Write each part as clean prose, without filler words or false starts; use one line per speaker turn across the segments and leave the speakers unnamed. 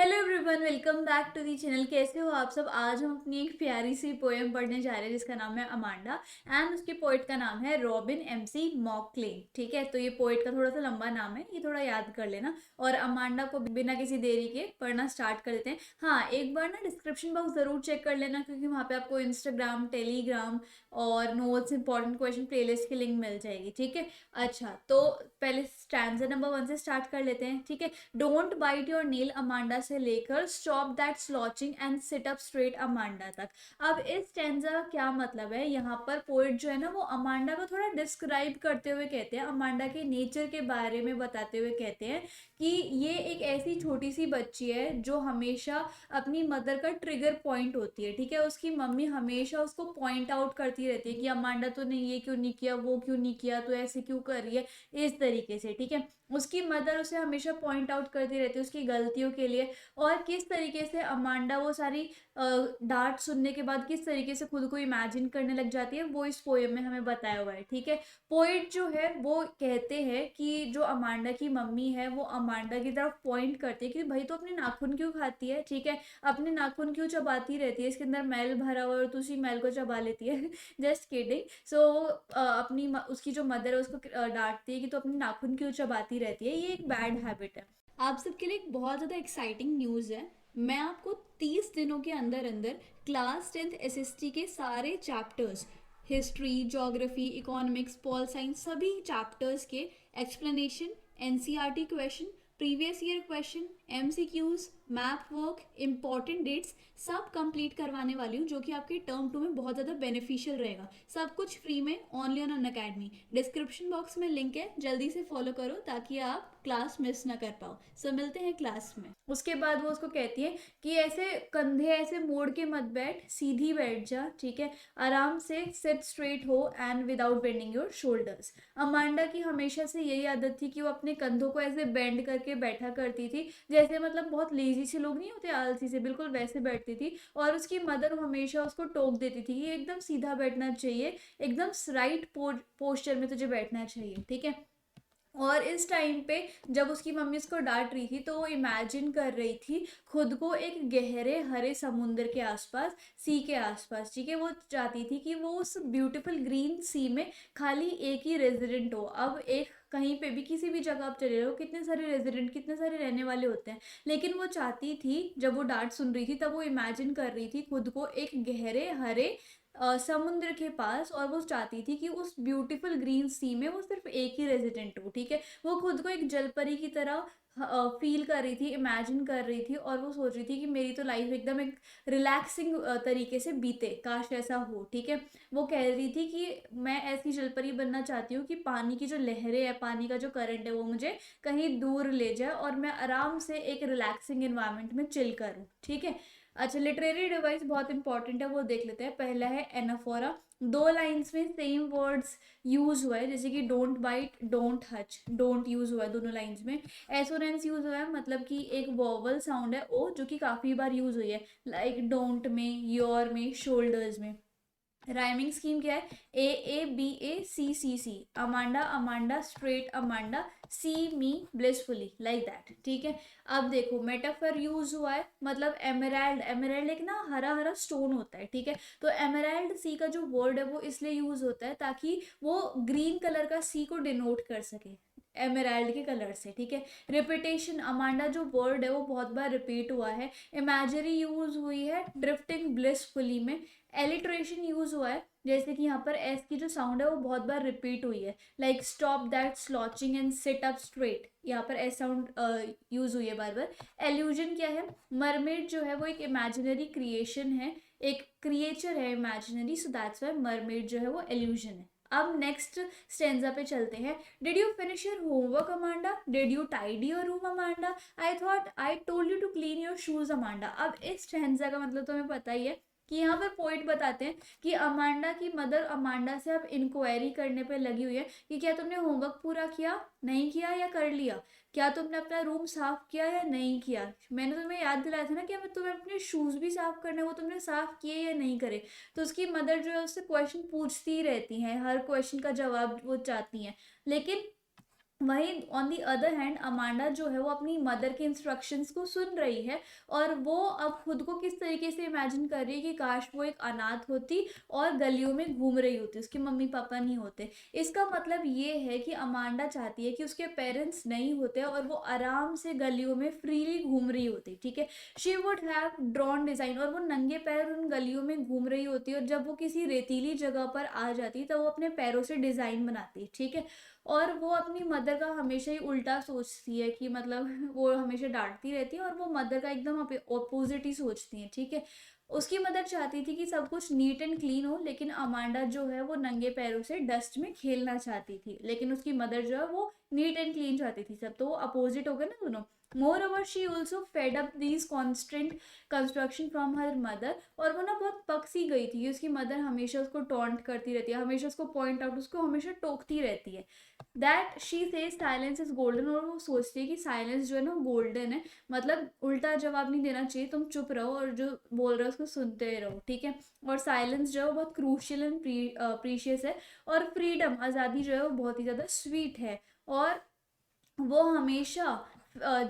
Hello everyone, welcome back to the channel. कैसे हो आप सब। आज हम अपनी एक प्यारी सी पोएम पढ़ने जा रहे हैं जिसका नाम है अमांडा एंड उसके पोइट का नाम है रॉबिन एमसी मॉकक्लेन। ठीक है, तो ये पोइट का थोड़ा सा लंबा नाम है, ये थोड़ा याद कर लेना। और अमांडा को बिना किसी देरी के पढ़ना स्टार्ट कर देते हैं। हाँ, एक बार ना डिस्क्रिप्शन बॉक्स जरूर चेक कर लेना क्योंकि वहाँ पे आपको इंस्टाग्राम, टेलीग्राम और नोट्स, इंपॉर्टेंट क्वेश्चन प्लेलिस्ट की लिंक मिल जाएगी। ठीक है, अच्छा तो पहले स्टैंजा नंबर 1 से स्टार्ट कर लेते हैं। ठीक है, don't bite your nail Amanda से लेकर stop that slouching and sit up straight Amanda तक। अब इस स्टैंजा का क्या मतलब है, यहाँ पर पोइट जो है ना वो अमांडा को थोड़ा डिस्क्राइब करते हुए कहते हैं, अमांडा के नेचर के बारे में बताते हुए कहते हैं कि ये एक ऐसी छोटी सी बच्ची है जो हमेशा अपनी मदर का ट्रिगर पॉइंट होती है। ठीक है, उसकी मम्मी हमेशा उसको पॉइंट आउट करती रहती है कि अमांडा तूने ये क्यों नहीं किया, वो क्यों नहीं किया, तो ऐसे क्यों कर रही है, इस तरीके से। ठीक है, उसकी मदर उसे हमेशा पॉइंट आउट करती रहती है उसकी गलतियों के लिए, और किस तरीके से अमांडा वो सारी डांट सुनने के बाद किस तरीके से खुद को इमेजिन करने लग जाती है, वो इस पोएम में हमें बताया हुआ है। ठीक है, पोएट जो है वो कहते हैं कि जो अमांडा की मम्मी है वो अमांडा की तरफ पॉइंट करती है कि भाई तो अपने नाखून क्यों खाती है, ठीक है, अपने नाखून क्यों चबाती रहती है, इसके अंदर मैल भरा हुआ है और तू उसी मैल को चबा लेती है। Just kidding. सो उसकी जो मदर है उसको डांटती है कि तू अपने नाखून क्यों चबाती रहती है, ये एक बैड हैबिट है। आप सबके लिए एक बहुत ज़्यादा एक्साइटिंग न्यूज़ है। मैं आपको 30 दिनों के अंदर अंदर क्लास 10th एसएसटी के सारे chapters, history, geography, economics, pol science, सभी चैप्टर्स के explanation, NCERT question, previous year question, MCQs, map work, important dates सब कंप्लीट करवाने वाली हूँ, जो कि आपके टर्म 2 में बहुत ज़्यादा बेनिफिशियल रहेगा। सब कुछ फ्री में, only on Unacademy. Description box में लिंक है, जल्दी से फॉलो करो ताकि आप क्लास मिस ना कर पाओ। सो मिलते हैं क्लास में। उसके बाद वो उसको कहती है कि ऐसे कंधे ऐसे मोड़ के मत बैठ, सीधी बैठ जा। ठीक है, आराम से सिट स्ट्रेट हो and without bending your shoulders. Amanda की हमेशा से यही आदत थी कि वो अपने कंधों को ऐसे बेंड करके बैठा करती थी, जैसे मतलब बहुत लेजी से लोग नहीं होते, आलसी से, बिल्कुल वैसे बैठती थी। और उसकी मदर हमेशा उसको टोक देती थी कि एकदम सीधा बैठना चाहिए, एकदम राइट पोस्चर में तुझे बैठना चाहिए। ठीक है, और इस टाइम पे जब उसकी मम्मी उसको डांट रही थी तो वो इमेजिन कर रही थी खुद को एक गहरे हरे समुद्र के आसपास, सी के आसपास। ठीक है, वो चाहती थी कि वो उस ब्यूटीफुल ग्रीन सी में खाली एक ही रेजिडेंट हो। अब एक कहीं पे भी किसी भी जगह आप चले जाओ, कितने सारे रेजिडेंट, कितने सारे रहने वाले होते हैं, लेकिन वो चाहती थी, जब वो डांट सुन रही थी तब वो इमेजिन कर रही थी खुद को एक गहरे हरे समुद्र के पास, और वो चाहती थी कि उस ब्यूटीफुल ग्रीन सी में वो सिर्फ एक ही रेजिडेंट हो। ठीक है, वो खुद को एक जलपरी की तरह फील कर रही थी, इमेजिन कर रही थी, और वो सोच रही थी कि मेरी तो लाइफ एकदम एक रिलैक्सिंग तरीके से बीते, काश ऐसा हो। ठीक है, वो कह रही थी कि मैं ऐसी जलपरी बनना चाहती हूँ कि पानी की जो लहरें है, पानी का जो करंट है वो मुझे कहीं दूर ले जाए और मैं आराम से एक रिलैक्सिंग इन्वायरमेंट में चिल करूँ। ठीक है, अच्छा, लिटरेरी डिवाइस बहुत इंपॉर्टेंट है, वो देख लेते हैं। पहला है एनाफोरा। 2 लाइन्स में सेम वर्ड्स यूज हुआ है, जैसे कि don't bite, don't hunch, don't use हुआ है दोनों लाइन्स में। एसोनेंस यूज हुआ है, मतलब कि एक वॉवल साउंड है ओ, जो कि काफी बार यूज हुई है, लाइक डोंट में, योर में, शोल्डर्स में। राइमिंग स्कीम क्या है, A A B A C C C, Amanda Amanda, straight Amanda, see me blissfully, like that. ठीक है, अब देखो मेटाफर यूज हुआ है, मतलब एमराल्ड, एमराल्ड एक ना हरा हरा स्टोन होता है। ठीक है, तो एमराल्ड सी का जो वर्ड है वो इसलिए यूज होता है ताकि वो ग्रीन कलर का सी को डिनोट कर सके एमराल्ड के कलर से। ठीक है, रिपीटेशन, अमांडा जो वर्ड है वो बहुत बार रिपीट हुआ है। इमेजरी यूज हुई है ड्रिफ्टिंग ब्लिसफुली में। एलिट्रेशन यूज हुआ है, जैसे कि यहाँ पर एस की जो साउंड है वो बहुत बार रिपीट हुई है, like stop that slouching and sit up straight, यहाँ पर एस साउंड यूज हुई है बार बार। एल्यूजन क्या है, मरमेड जो है वो एक इमेजिनरी क्रिएशन है, एक क्रिएचर है imaginary, so that's why mermaid जो है वो एल्यूजन है। अब नेक्स्ट स्टेंजा पे चलते हैं। Did you finish your homework Amanda, did you tidy your room Amanda, I thought I told you to clean your shoes Amanda. अब इस स्टेंजा का मतलब तुम्हें पता ही है कि यहाँ पर पॉइंट बताते हैं कि अमांडा की मदर अमांडा से अब इंक्वायरी करने पे लगी हुई है कि क्या तुमने होमवर्क पूरा किया, नहीं किया या कर लिया, क्या तुमने अपना रूम साफ किया या नहीं किया। मैंने तुम्हें याद दिलाया था ना कि हमें तुम्हें अपने शूज भी साफ करने, वो तुमने साफ किए या नहीं करे। तो उसकी मदर जो है उससे क्वेश्चन पूछती ही रहती हैं, हर क्वेश्चन का जवाब वो चाहती हैं, लेकिन वहीं on the other hand Amanda जो है वो अपनी मदर के इंस्ट्रक्शंस को सुन रही है, और वो अब खुद को किस तरीके से इमेजिन कर रही है कि काश वो एक अनाथ होती और गलियों में घूम रही होती, उसके मम्मी पापा नहीं होते। इसका मतलब ये है कि अमांडा चाहती है कि उसके पेरेंट्स नहीं होते और वो आराम से गलियों में फ्रीली घूम रही होती, ठीक है। She would have drawn design, और वो नंगे पैर उन गलियों में घूम रही होती है, और जब वो किसी रेतीली जगह पर आ जाती तो वो अपने पैरों से डिज़ाइन बनाती है, ठीक है। और वो अपनी मदर का हमेशा ही उल्टा सोचती है कि मतलब वो हमेशा डांटती रहती है और वो मदर का एकदम अपोजिट ही सोचती है, ठीक है। उसकी मदर चाहती थी कि सब कुछ नीट एंड क्लीन हो, लेकिन अमांडा जो है वो नंगे पैरों से डस्ट में खेलना चाहती थी, लेकिन उसकी मदर जो है वो नीट एंड क्लीन चाहती थी सब, तो वो अपोजिट हो गए ना दोनों। More over she also fed up these constant construction from her mother, और वो ना बहुत पक सी गई थी, उसकी मदर हमेशा उसको टॉन्ट करती रहती है, हमेशा उसको पॉइंट आउट, उसको हमेशा टोकती रहती है। That she says silence is golden, और वो सोचती है कि साइलेंस जो है ना गोल्डन है, मतलब उल्टा जवाब नहीं देना चाहिए, तुम चुप रहो और जो बोल रहे हो उसको सुनते रहो, ठीक है। और साइलेंस जो है वो बहुत क्रूशियल एंड प्रीशियस है, और फ्रीडम आज़ादी जो है वो बहुत ही ज़्यादा स्वीट है। और वो हमेशा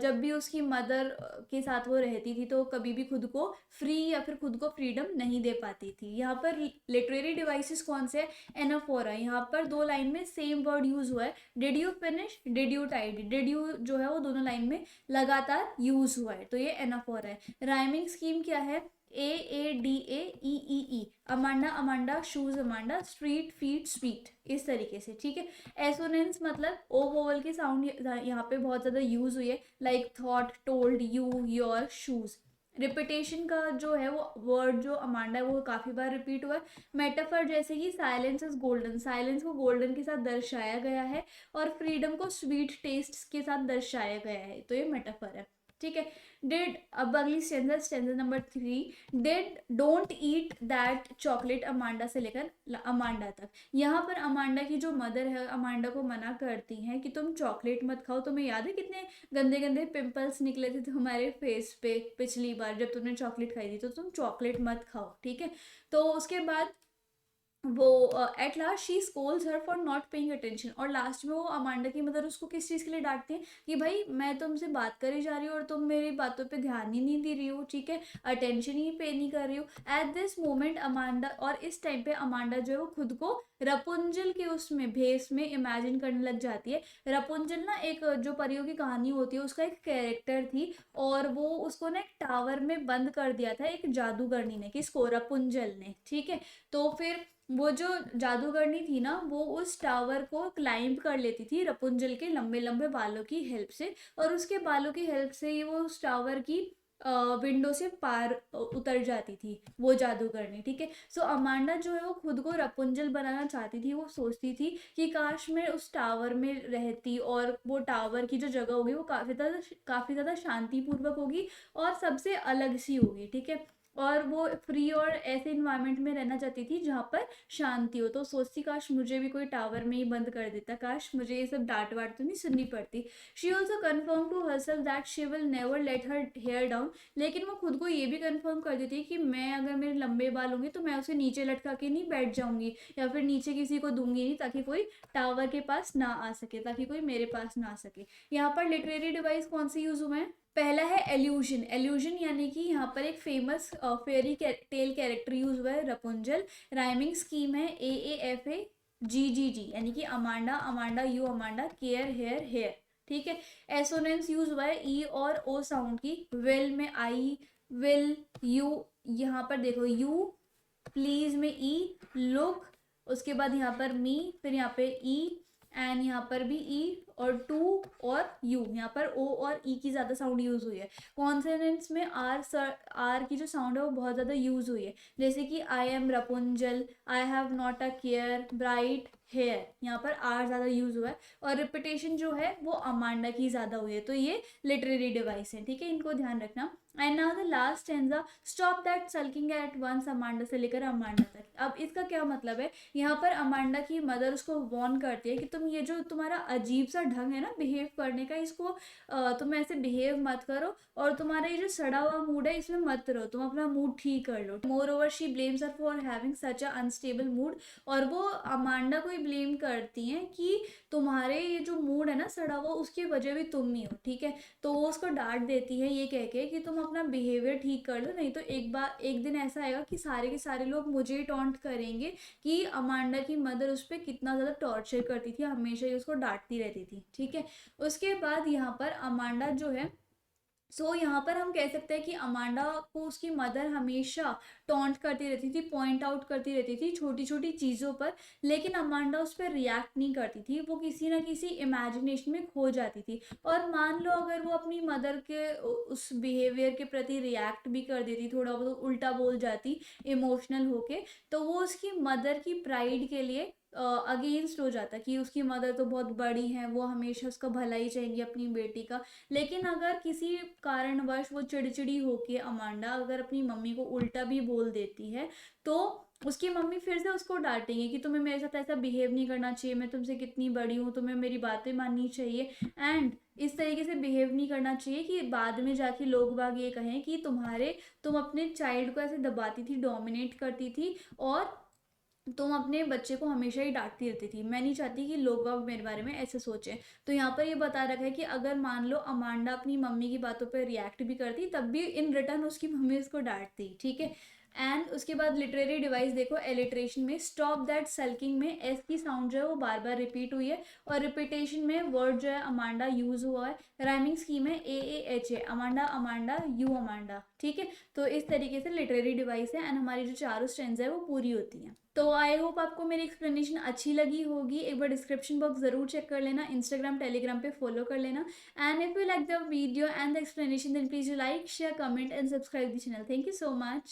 जब भी उसकी मदर के साथ वो रहती थी तो कभी भी खुद को फ्री या फिर खुद को फ्रीडम नहीं दे पाती थी। यहाँ पर लिटरेरी डिवाइसेस कौन से हैं, एनाफोरा, यहाँ पर दो लाइन में सेम वर्ड यूज हुआ है, did you finish, did you tidy, did you जो है वो दोनों लाइन में लगातार यूज हुआ है, तो ये एनाफोरा है। राइमिंग स्कीम क्या है, AADAEEE, Amanda Amanda, shoes Amanda, street feet sweet, इस तरीके से, ठीक है। एसोनेंस मतलब ओ वोवल की साउंड यहाँ पे बहुत ज़्यादा यूज हुई है, like thought, told, you, your, shoes. Repetition का जो है वो वर्ड जो अमांडा है वो काफ़ी बार रिपीट हुआ है। मेटाफर जैसे कि साइलेंस इज गोल्डन, साइलेंस को गोल्डन के साथ दर्शाया गया है, और फ्रीडम को स्वीट टेस्ट के साथ दर्शाया गया है, तो ये मेटाफर है, ठीक है। डिड, अब अगली stanza, stanza number 3, did don't eat that chocolate, Amanda से लेकर अमांडा तक। यहाँ पर अमांडा की जो मदर है अमांडा को मना करती हैं कि तुम चॉकलेट मत खाओ, तुम्हें याद है कितने गंदे गंदे पिंपल्स निकले थे तुम्हारे फेस पे पिछली बार जब तुमने चॉकलेट खाई थी, तो तुम चॉकलेट मत खाओ, ठीक है। तो उसके बाद वो at last she scolds her for not paying attention, और लास्ट में वो अमांडा की मदर उसको किस चीज़ के लिए डांटती है कि भाई मैं तुमसे बात करी जा रही हूँ और तुम मेरी बातों पे ध्यान ही नहीं दे रही हो, ठीक है, अटेंशन ही पे नहीं कर रही हो। एट दिस मोमेंट अमांडा, और इस टाइम पे अमांडा जो है वो खुद को रपुंजल के उसमें भेस में इमेजिन करने लग जाती है। रपुंजल ना एक जो परियों की कहानी होती है उसका एक कैरेक्टर थी, और वो उसको ना एक टावर में बंद कर दिया था एक जादूगरनी ने, किसको, रपुंजल ने, ठीक है। तो फिर वो जो जादूगरनी थी ना वो उस टावर को क्लाइंब कर लेती थी रपुंजल के लंबे लंबे बालों की हेल्प से, और उसके बालों की हेल्प से ही वो उस टावर की विंडो से पार उतर जाती थी वो जादूगरनी, ठीक है। सो अमांडा जो है वो खुद को रपुंजल बनाना चाहती थी, वो सोचती थी कि काश मैं उस टावर में रहती, और वो टावर की जो जगह होगी वो काफ़ी ज़्यादा शांतिपूर्वक होगी और सबसे अलग सी होगी, ठीक है। और वो फ्री और ऐसे इन्वायरमेंट में रहना चाहती थी जहाँ पर शांति हो, तो सोचती काश मुझे भी कोई टावर में ही बंद कर देता, काश मुझे ये सब डांट वाट तो नहीं सुननी पड़ती। She also confirm to herself that she will never let her hair down, लेकिन वो खुद को ये भी कन्फर्म कर देती है कि मैं अगर मेरे लंबे बाल होंगे तो मैं उसे नीचे लटका के नहीं बैठ जाऊंगी, या फिर नीचे किसी को दूंगी नहीं, ताकि कोई टावर के पास ना आ सके, ताकि कोई मेरे पास ना आ सके। यहाँ पर लिटरेरी डिवाइस कौन सी यूज हुए हैं, पहला है एल्यूजन, एल्यूजन यानी कि यहाँ पर एक famous fairy tale character use हुआ है रपुंजल। राइमिंग स्कीम है AAFA GGG, यानी कि Amanda Amanda, you Amanda, care hair hair, ठीक है। एसोनेंस यूज हुआ है ई और ओ साउंड की, विल में आई, विल, यू, यहाँ पर देखो यू, प्लीज में ई, लुक, उसके बाद यहाँ पर मी, फिर यहाँ पे ई, एंड यहाँ पर भी ई, और टू और यू, यहाँ पर ओ और ई की ज़्यादा साउंड यूज़ हुई है। कॉन्सोनेंट्स में आर की जो साउंड है वो बहुत ज़्यादा यूज़ हुई है, जैसे कि I am Rapunzel, I have not a care, bright hair, यहाँ पर आर ज़्यादा यूज़ हुआ है। और रिपीटेशन जो है वो अमांडा की ज़्यादा हुई है, तो ये लिटरेरी डिवाइस है, ठीक है, इनको ध्यान रखना। And now the last stanza, stop that sulking at once, Amanda से लेकर अमांडा तक। अब इसका क्या मतलब है, यहाँ पर अमांडा की मदर उसको वॉर्न करती है कि तुम ये जो तुम्हारा अजीब सा इसका ढंग है ना बिहेव करने का, इसको तुम ऐसे बिहेव मत करो, और तुम्हारा ये जो सड़ा हुआ मूड है इसमें मत रहो, तुम अपना मूड ठीक कर लो। Moreover she blames her for having such a unstable mood, और वो अमांडा को ही ब्लेम करती हैं कि तुम्हारे ये जो मूड है ना सड़ा हुआ, उसकी वजह भी तुम ही हो, ठीक है। तो वो उसको डांट देती है ये कह के कि तुम अपना बिहेवियर ठीक कर लो, नहीं तो एक दिन ऐसा आएगा कि सारे के सारे लोग मुझे ही टॉन्ट करेंगे कि अमांडा की मदर उस पर कितना ज़्यादा टॉर्चर करती थी, हमेशा ही उसको डांटती रहती थी, ठीक है। उसके बाद यहाँ पर अमांडा जो है, यहाँ पर हम कह सकते हैं कि अमांडा को उसकी मदर हमेशा टॉन्ट करती रहती थी, पॉइंट आउट करती रहती थी छोटी छोटी चीज़ों पर, लेकिन अमांडा उस पर रिएक्ट नहीं करती थी, वो किसी ना किसी इमेजिनेशन में खो जाती थी। और मान लो अगर वो अपनी मदर के उस बिहेवियर के प्रति रिएक्ट भी कर देती, थोड़ा बहुत उल्टा बोल जाती इमोशनल होके, तो वो उसकी मदर की प्राइड के लिए अगेंस्ट हो जाता कि उसकी मदर तो बहुत बड़ी हैं, वो हमेशा उसका भला ही चाहेंगी अपनी बेटी का। लेकिन अगर किसी कारणवश वो चिड़चिड़ी होके अमांडा अगर अपनी मम्मी को उल्टा भी बोल देती है, तो उसकी मम्मी फिर से उसको डांटेंगे कि तुम्हें मेरे साथ ऐसा बिहेव नहीं करना चाहिए, मैं तुमसे कितनी बड़ी हूँ, तुम्हें मेरी बातें माननी चाहिए, एंड इस तरीके से बिहेव नहीं करना चाहिए कि बाद में जाके लोग बाग ये कहें कि तुम अपने चाइल्ड को ऐसे दबाती थी, डोमिनेट करती थी, और तुम अपने बच्चे को हमेशा ही डांटती रहती थी। मैं नहीं चाहती कि लोग बाग मेरे बारे में ऐसे सोचें। तो यहाँ पर ये बता रखा है कि अगर मान लो अमांडा अपनी मम्मी की बातों पर रिएक्ट भी करती, तब भी इन रिटर्न उसकी मम्मी उसको डांटती, ठीक है। एंड उसके बाद लिटरेरी डिवाइस देखो, एलिट्रेशन में स्टॉप दैट सल्किंग में एस की साउंड जो है वो बार बार रिपीट हुई है, और रिपीटेशन में वर्ड जो है अमांडा यूज हुआ है। राइमिंग स्कीम है AAH है, अमांडा अमांडा यू अमांडा, ठीक है। तो इस तरीके से लिटरेरी डिवाइस है, एंड हमारी जो चारों स्ट्रेंथ है वो पूरी होती हैं। तो आई होप आपको मेरी एक्सप्लेनेशन अच्छी लगी होगी। एक बार डिस्क्रिप्शन बॉक्स जरूर चेक कर लेना, इंस्टाग्राम टेलीग्राम पे फॉलो कर लेना, and if you like the video and the explanation then please you like share comment and subscribe the channel. Thank you so much.